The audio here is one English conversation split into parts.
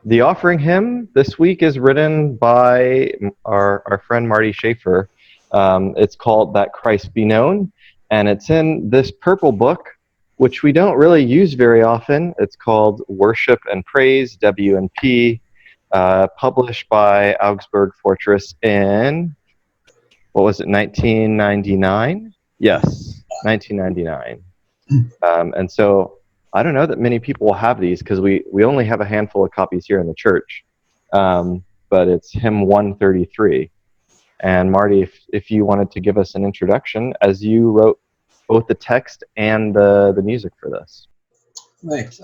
The offering hymn this week is written by our friend Marty Schaefer. It's called That Christ Be Known, and it's in this purple book, which we don't really use very often. It's called Worship and Praise, W&P, published by Augsburg Fortress in, what was it, 1999? Yes, 1999. And so I don't know that many people will have these because we only have a handful of copies here in the church. But it's hymn 133. And Marty, if you wanted to give us an introduction, as you wrote both the text and the music for this. Right.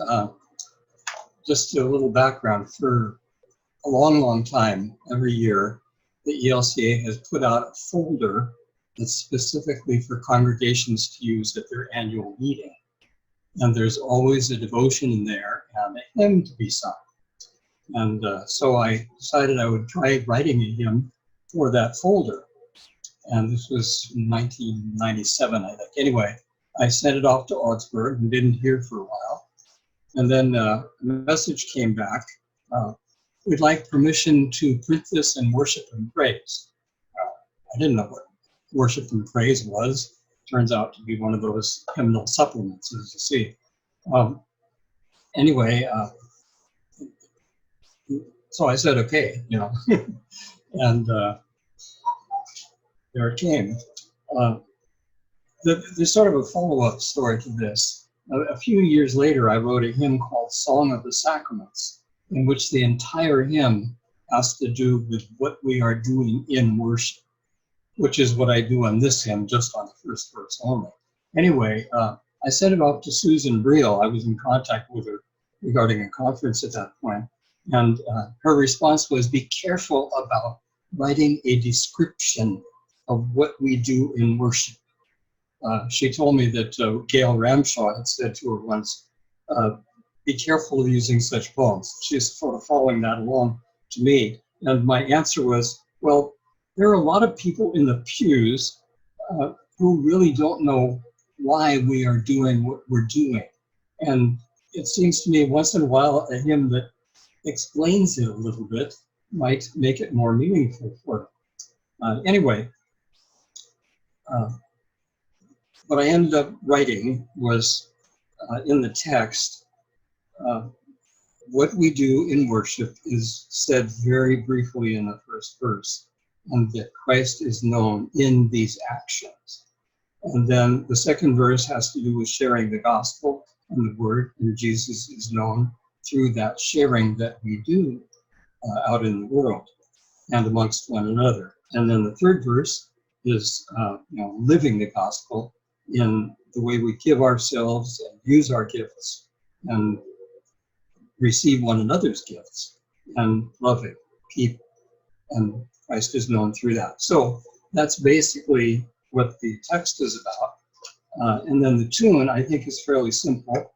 Just a little background. For a long, long time, every year, the ELCA has put out a folder that's specifically for congregations to use at their annual meeting. And there's always a devotion in there and a hymn to be sung. And so I decided I would try writing a hymn for that folder. And this was 1997, I think. Anyway, I sent it off to Augsburg and didn't hear for a while. And then a message came back. We'd like permission to print this in Worship and Praise. I didn't know what Worship and Praise was. Turns out to be one of those hymnal supplements, as you see. Anyway, so I said, okay, and there it came. There's sort of a follow-up story to this. A few years later, I wrote a hymn called Song of the Sacraments, in which the entire hymn has to do with what we are doing in worship, which is what I do on this hymn, just on the first verse only. Anyway, I sent it off to Susan Briel. I was in contact with her regarding a conference at that point, and her response was, be careful about writing a description of what we do in worship. She told me that Gail Ramshaw had said to her once, be careful of using such poems. She's sort of following that along to me. And my answer was, well, there are a lot of people in the pews who really don't know why we are doing what we're doing. And it seems to me once in a while a hymn that explains it a little bit might make it more meaningful for them. Anyway, what I ended up writing was in the text, what we do in worship is said very briefly in the first verse, and that Christ is known in these actions. And then the second verse has to do with sharing the gospel and the word, and Jesus is known through that sharing that we do out in the world and amongst one another. And then the third verse is living the gospel in the way we give ourselves and use our gifts and receive one another's gifts and loving people. And Christ is known through that. So that's basically what the text is about. And then the tune, I think, is fairly simple.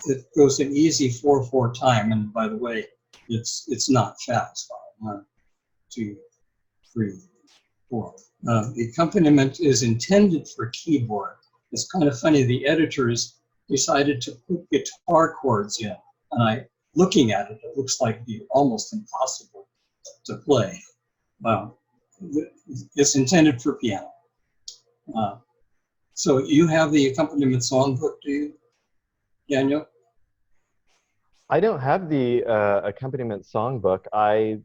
It goes in easy 4/4 time. And by the way, it's not fast. 1, 2, 3, 4. The accompaniment is intended for keyboard. It's kind of funny, the editors decided to put guitar chords in, and looking at it, it looks like almost impossible to play. It's intended for piano. So you have the accompaniment songbook, do you, Daniel? I don't have the accompaniment songbook. I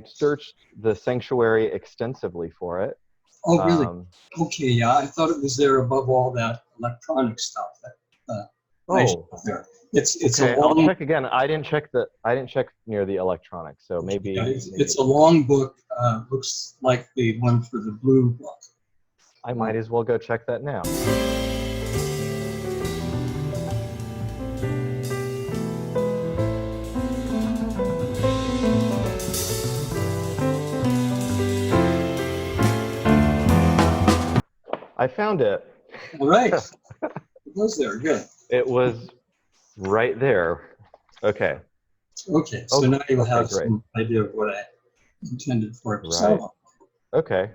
searched the sanctuary extensively for it. Oh, really? Okay, yeah. I thought it was there above all that electronic stuff that there. It's okay, a long. I'll check again. I didn't check near the electronics, so maybe. Yeah, it's a long book. Looks like the one for the blue book. I might as well go check that now. I found it. All right. It was there. Good. It was right there. Okay. Okay. So now you'll have some idea of what I intended for it to sound like. Okay.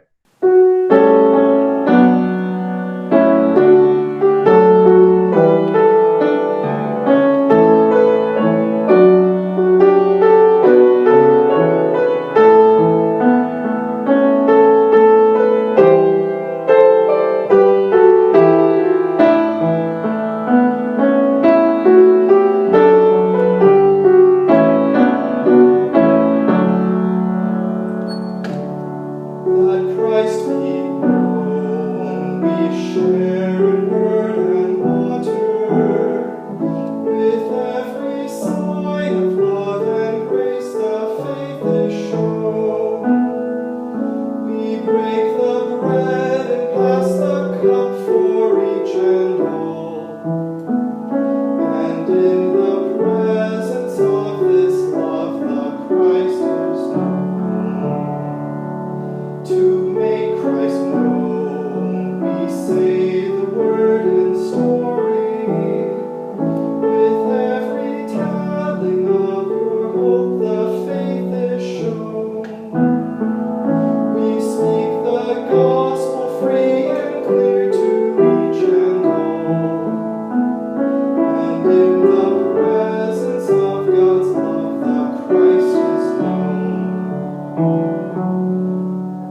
presence of God's love, that Christ is known.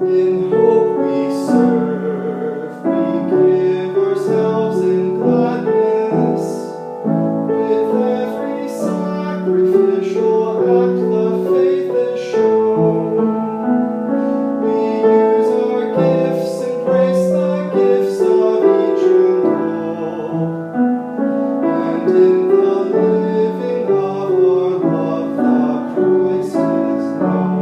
In hope we serve, we give ourselves in gladness. With every sacrificial act, the faith is shown. We use our gifts, embrace the gifts of each and all. And in the living of our love, the Christ is known.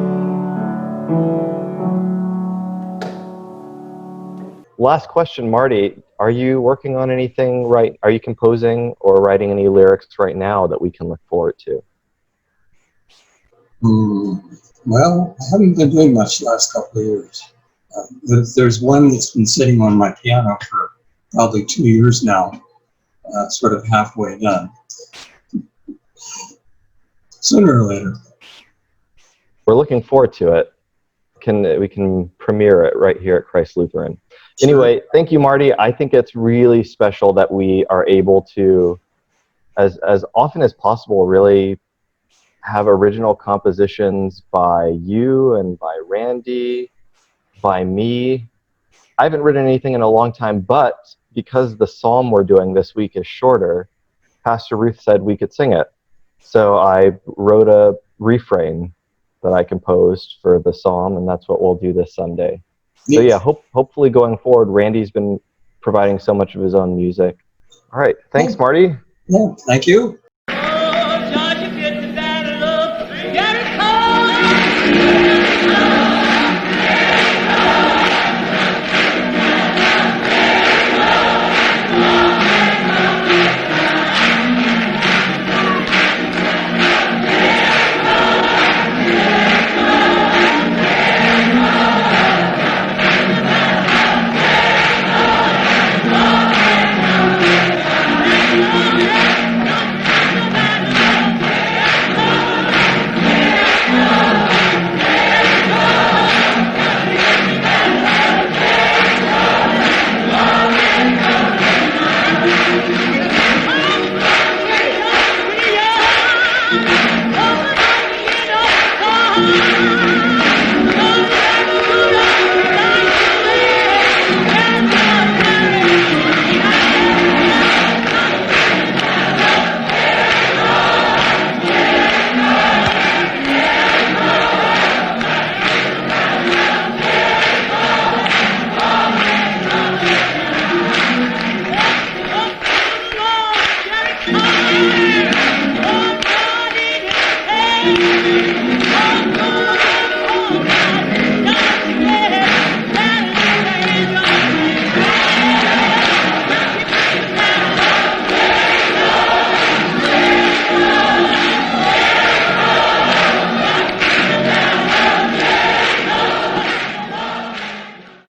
Last question, Marty. Are you working on anything Are you composing or writing any lyrics right now that we can look forward to? Well, I haven't been doing much the last couple of years. There's one that's been sitting on my piano for probably 2 years now, sort of halfway done. Sooner or later. We're looking forward to it. We can premiere it right here at Christ Lutheran. Sure. Anyway, thank you, Marty. I think it's really special that we are able to, as often as possible, really have original compositions by you and by Randy, by me. I haven't written anything in a long time, but because the psalm we're doing this week is shorter, Pastor Ruth said we could sing it. So I wrote a refrain that I composed for the psalm, and that's what we'll do this Sunday. So yeah, hopefully going forward, Randy's been providing so much of his own music. All right, thanks, Marty. Yeah, thank you.